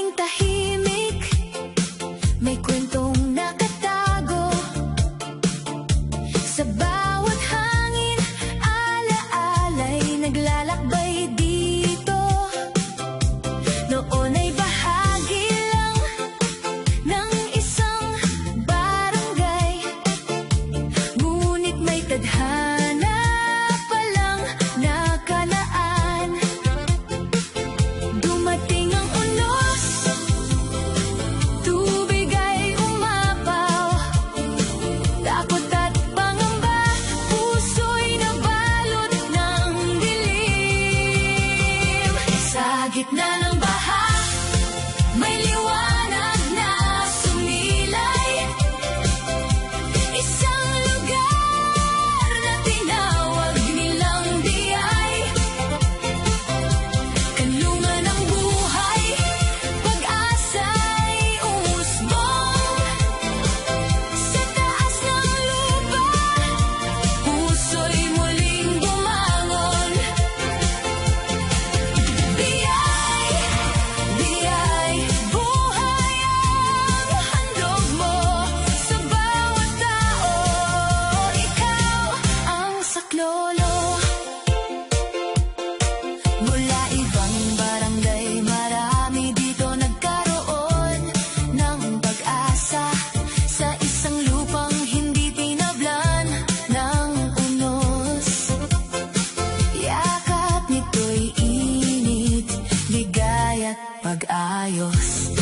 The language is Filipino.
lupaing tahimik, may kwentong nakatago. Sa bawat hangin, ala-ala'y naglalakbay dito. Noon ay bahagi lang ng isang barangay, ngunit may tadhana palang nakalaan. Dumating ang unos, tubig ay umapaw, takot at pangamba, puso'y nabalot ng dilim. Sa gitna ng baha, may liwanag na sumilay, isang lugar na tinawag nilang Diay. Kanlungan ng buhay, pag-asa'y umusbong. Sa taas ng lupa, puso'y muling bumangon. Diay, Diay, buhay ang handog mo sa bawat tao. Ikaw ang saklolo. Mula ibang barangay, marami dito nagkaroon ng pag-asa sa isang lupang hindi tinablan ng unos. Yakap nito'y init, ligaya't pag-ayos.